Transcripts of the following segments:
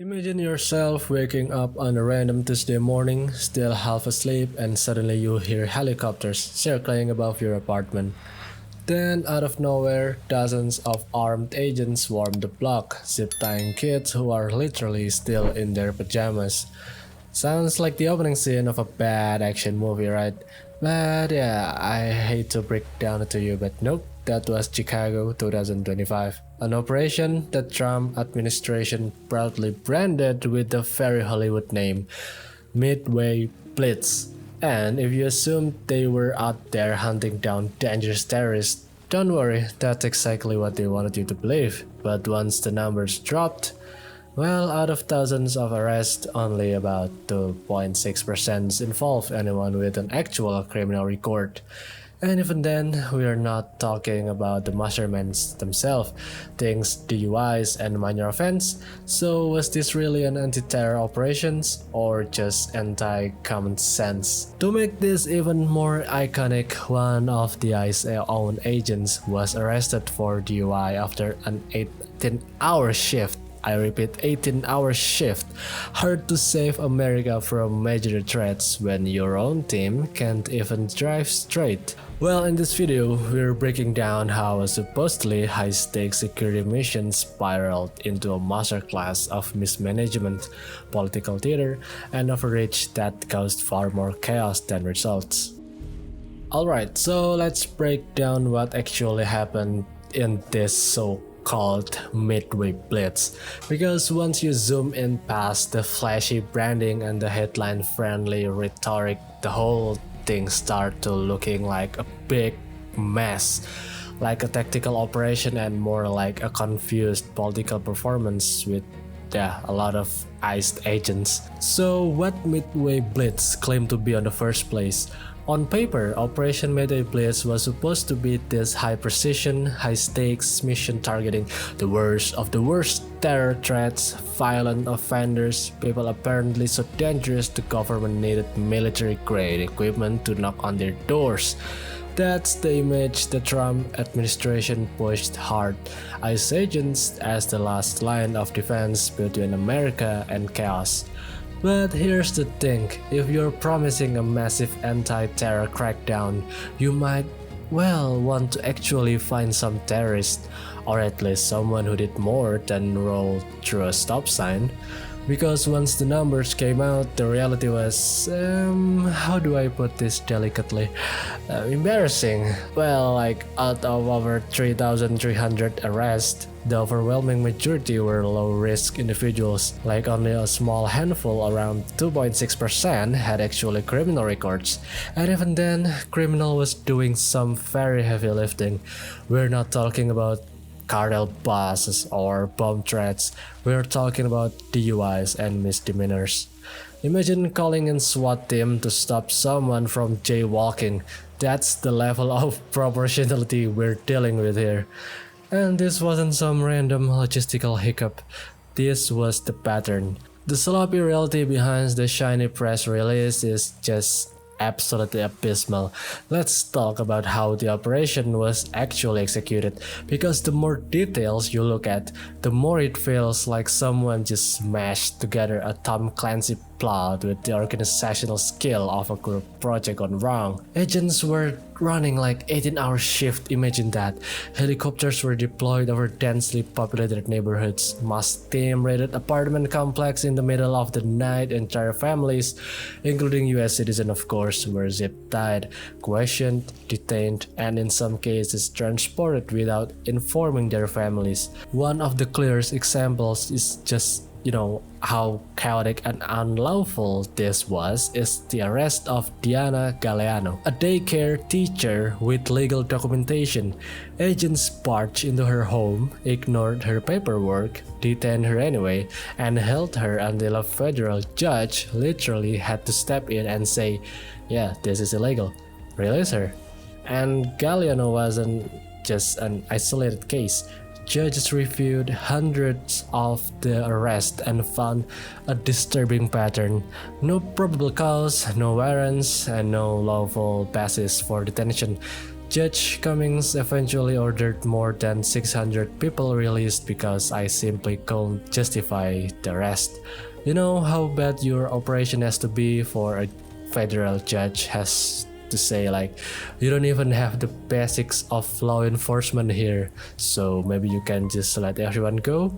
Imagine yourself waking up on a random Tuesday morning, still half asleep, and suddenly you hear helicopters circling above your apartment. Then, out of nowhere, dozens of armed agents swarm the block, zip tying kids who are literally still in their pajamas. Sounds like the opening scene of a bad action movie, right? But yeah, I hate to break down to you, but nope, that was Chicago 2025. An operation that Trump administration proudly branded with the very Hollywood name, Midway Blitz. And if you assume they were out there hunting down dangerous terrorists, don't worry, that's exactly what they wanted you to believe. But once the numbers dropped, well, out of thousands of arrests, only about 2.6% involve anyone with an actual criminal record. And even then, we are not talking about the measurements themselves, things DUIs and minor offense. So was this really an anti-terror operations or just anti-common sense? To make this even more iconic, one of the ICE's own agents was arrested for DUI after an 18-hour shift. I repeat, 18-hour shift. Hard to save America from major threats when your own team can't even drive straight. Well, in this video, we're breaking down how a supposedly high-stakes security mission spiraled into a masterclass of mismanagement, political theater, and overreach that caused far more chaos than results. Alright, so let's break down what actually happened in this so-called Midway Blitz, because once you zoom in past the flashy branding and the headline-friendly rhetoric, the whole thing starts to looking like a big mess, like a tactical operation and more like a confused political performance with a lot of iced agents. So what Midway Blitz claimed to be on the first place? On paper, Operation Midway Blitz was supposed to be this high-precision, high-stakes mission targeting the worst of the worst terror threats, violent offenders, people apparently so dangerous the government needed military-grade equipment to knock on their doors. That's the image the Trump administration pushed hard, ICE agents as the last line of defense between America and chaos. But here's the thing, if you're promising a massive anti-terror crackdown, you might, well, want to actually find some terrorist, or at least someone who did more than roll through a stop sign. Because once the numbers came out, the reality was, how do I put this delicately? Embarrassing. Well, like out of over 3,300 arrests, the overwhelming majority were low-risk individuals, like only a small handful, around 2.6%, had actually criminal records. And even then, criminal was doing some very heavy lifting. We're not talking about cartel bosses or bomb threats, we're talking about DUIs and misdemeanors. Imagine calling in SWAT team to stop someone from jaywalking. That's the level of proportionality we're dealing with here. And this wasn't some random logistical hiccup, this was the pattern. The sloppy reality behind the shiny press release is just absolutely abysmal. Let's talk about how the operation was actually executed, because the more details you look at, the more it feels like someone just smashed together a Tom Clancy plot with the organizational skill of a group project gone wrong. Agents were running like 18-hour shift, imagine that. Helicopters were deployed over densely populated neighborhoods, mass team raided apartment complex in the middle of the night, entire families, including US citizens of course, were zip-tied, questioned, detained, and in some cases transported without informing their families. One of the clearest examples is just how chaotic and unlawful this was is the arrest of Diana Galeano, a daycare teacher with legal documentation. Agents barged into her home, ignored her paperwork, detained her anyway, and held her until a federal judge literally had to step in and say, yeah, this is illegal, release her. And Galeano wasn't just an isolated case. Judges reviewed hundreds of the arrests and found a disturbing pattern. No probable cause, no warrants, and no lawful basis for detention. Judge Cummings eventually ordered more than 600 people released because I simply couldn't justify the arrest. You know how bad your operation has to be for a federal judge has to say like, you don't even have the basics of law enforcement here, so maybe you can just let everyone go?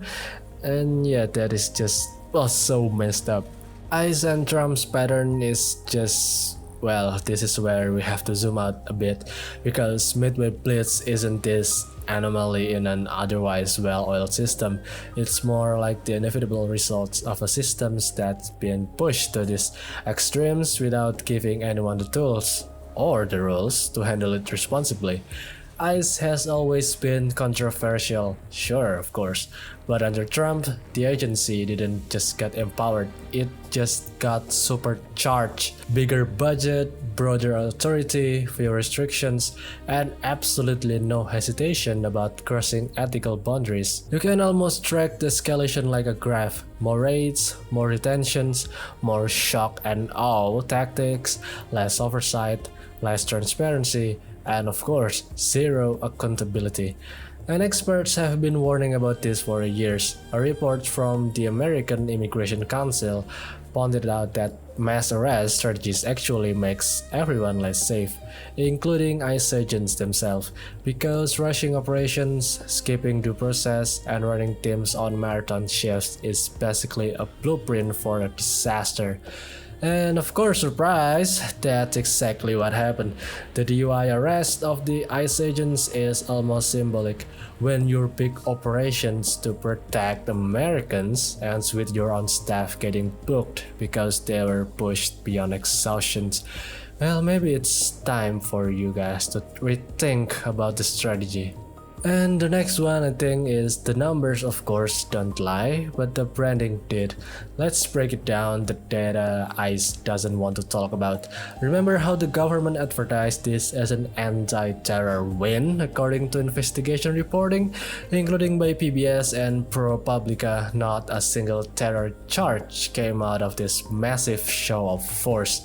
And yeah, that is just, well, so messed up. ICE and Trump's pattern is just, well, this is where we have to zoom out a bit, because Midway Blitz isn't this anomaly in an otherwise well-oiled system. It's more like the inevitable results of a system that's been pushed to these extremes without giving anyone the tools or the rules to handle it responsibly. ICE has always been controversial, sure, of course, but under Trump, the agency didn't just get empowered, it just got supercharged. Bigger budget, broader authority, fewer restrictions, and absolutely no hesitation about crossing ethical boundaries. You can almost track the escalation like a graph. More raids, more detentions, more shock and awe tactics, less oversight, less transparency, and of course, zero accountability. And experts have been warning about this for years. A report from the American Immigration Council pointed out that mass arrest strategies actually makes everyone less safe, including ICE agents themselves, because rushing operations, skipping due process, and running teams on marathon shifts is basically a blueprint for a disaster. And of course, surprise, that's exactly what happened. The DUI arrest of the ICE agents is almost symbolic. When your big operations to protect Americans ends with your own staff getting booked because they were pushed beyond exhaustion, well, maybe it's time for you guys to rethink about the strategy. And the next one I think is the numbers of course don't lie, but the branding did. Let's break it down, the data ICE doesn't want to talk about. Remember how the government advertised this as an anti-terror win according to investigation reporting, including by PBS and ProPublica. Not a single terror charge came out of this massive show of force.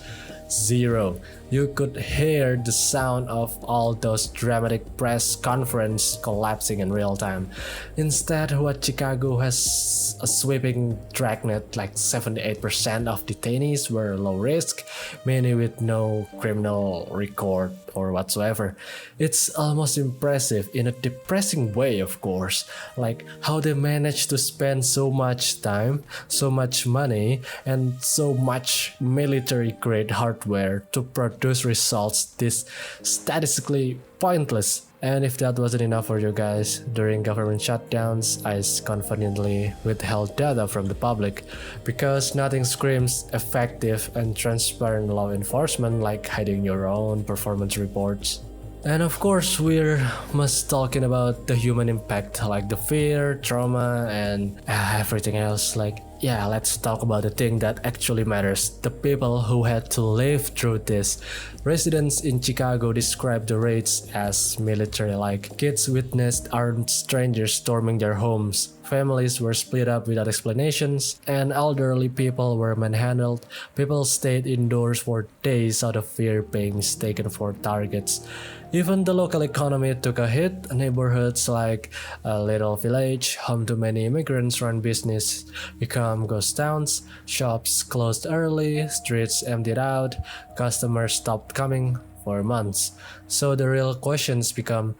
Zero. You could hear the sound of all those dramatic press conferences collapsing in real time. Instead, what Chicago has a sweeping dragnet, like 78% of detainees were low risk, many with no criminal record or whatsoever. It's almost impressive in a depressing way, of course, like how they managed to spend so much time, so much money, and so much military-grade hardware to produce results this statistically pointless. And if that wasn't enough for you guys, during government shutdowns, ICE conveniently withheld data from the public, because nothing screams effective and transparent law enforcement like hiding your own performance reports. And of course, we're must talking about the human impact, like the fear, trauma, and everything else. Like, yeah, let's talk about the thing that actually matters, the people who had to live through this. Residents in Chicago described the raids as military-like. Kids witnessed armed strangers storming their homes. Families were split up without explanations, and elderly people were manhandled. People stayed indoors for days out of fear being mistaken for targets. Even the local economy took a hit. Neighborhoods like a little village, home to many immigrants run business, become ghost towns. Shops closed early, streets emptied out, customers stopped coming for months. So the real questions become,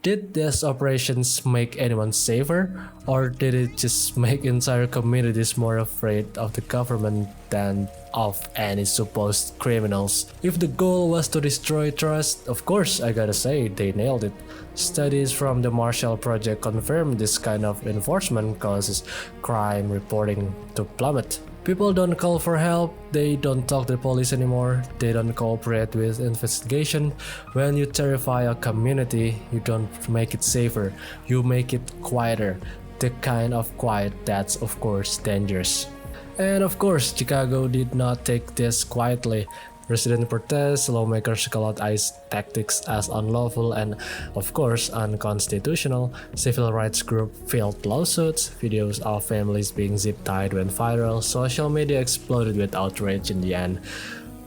did these operations make anyone safer, or did it just make entire communities more afraid of the government than of any supposed criminals? If the goal was to destroy trust, of course I gotta say they nailed it. Studies from the Marshall Project confirm this kind of enforcement causes crime reporting to plummet. People don't call for help, they don't talk to the police anymore, they don't cooperate with investigation. When you terrify a community, you don't make it safer, you make it quieter. The kind of quiet that's of course dangerous. And of course, Chicago did not take this quietly. Resident protests, lawmakers call out ICE tactics as unlawful and, of course, unconstitutional. Civil rights groups filed lawsuits. Videos of families being zip-tied went viral. Social media exploded with outrage in the end.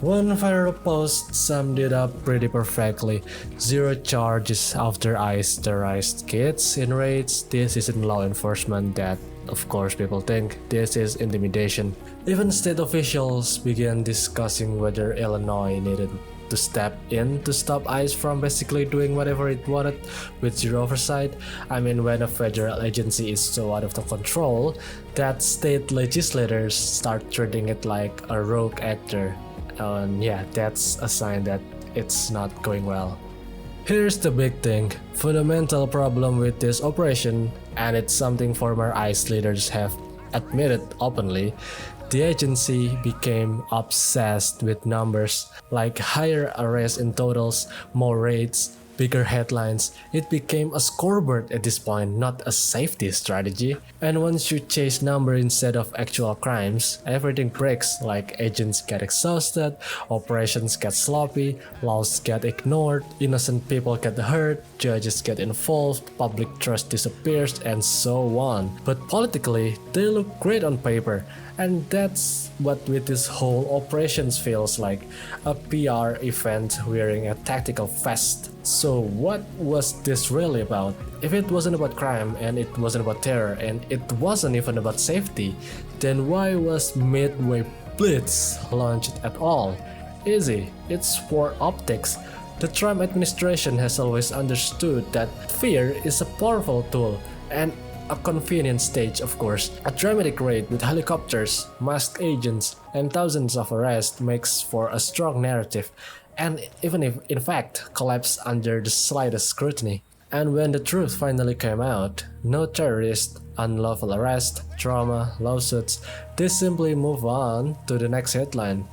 One viral post summed it up pretty perfectly. Zero charges after ICE terrorized kids in raids. This isn't law enforcement that, of course, people think. This is intimidation. Even state officials began discussing whether Illinois needed to step in to stop ICE from basically doing whatever it wanted with zero oversight. I mean, when a federal agency is so out of the control that state legislators start treating it like a rogue actor. And yeah, that's a sign that it's not going well. Here's the big thing, fundamental problem with this operation, and it's something former ICE leaders have admitted openly. The agency became obsessed with numbers, like higher arrests in totals, more raids, bigger headlines. It became a scoreboard at this point, not a safety strategy. And once you chase number instead of actual crimes, everything breaks, like agents get exhausted, operations get sloppy, laws get ignored, innocent people get hurt, judges get involved, public trust disappears, and so on. But politically, they look great on paper. And that's what with this whole operations feels like, a PR event wearing a tactical vest. So what was this really about? If it wasn't about crime and it wasn't about terror and it wasn't even about safety, then why was Midway Blitz launched at all? Easy, it's for optics. The Trump administration has always understood that fear is a powerful tool and a convenient stage, of course. A dramatic raid with helicopters, masked agents, and thousands of arrests makes for a strong narrative, and even if in fact collapsed under the slightest scrutiny. And when the truth finally came out, no terrorist, unlawful arrest, trauma, lawsuits, they simply move on to the next headline.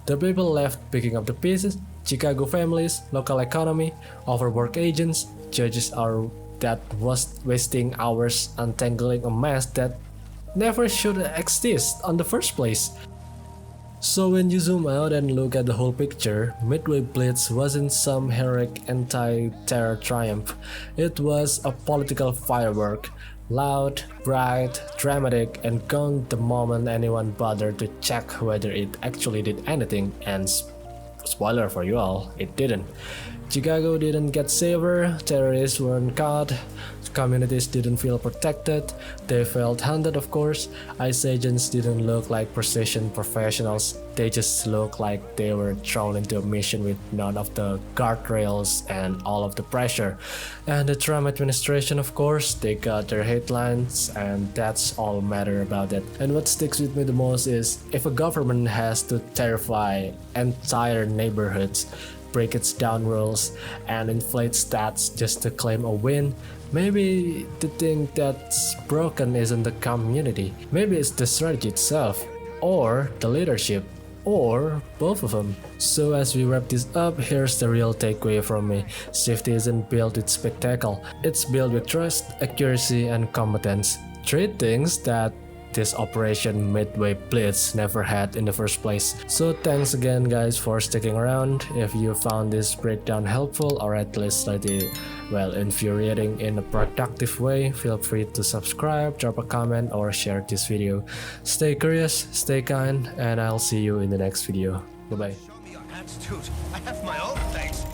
The people left picking up the pieces, Chicago families, local economy, overworked agents, judges are that was wasting hours untangling a mess that never should exist on the first place. So when you zoom out and look at the whole picture, Midway Blitz wasn't some heroic anti-terror triumph. It was a political firework, loud, bright, dramatic, and gone the moment anyone bothered to check whether it actually did anything, and spoiler for you all, it didn't. Chicago didn't get safer, terrorists weren't caught, communities didn't feel protected, they felt hunted of course, ICE agents didn't look like precision professionals, they just looked like they were thrown into a mission with none of the guardrails and all of the pressure. And the Trump administration, of course, they got their headlines and that's all matter about it. And what sticks with me the most is, if a government has to terrify entire neighborhoods, break its down rules, and inflate stats just to claim a win, maybe the thing that's broken isn't the community, maybe it's the strategy itself, or the leadership, or both of them. So as we wrap this up, here's the real takeaway from me. Safety isn't built with spectacle, it's built with trust, accuracy, and competence. Three things that this Operation Midway Blitz never had in the first place. So thanks again guys for sticking around. If you found this breakdown helpful or at least slightly, well, infuriating in a productive way, feel free to subscribe, drop a comment, or share this video. Stay curious, stay kind, and I'll see you in the next video. Goodbye. Show me your attitude. I have my own things.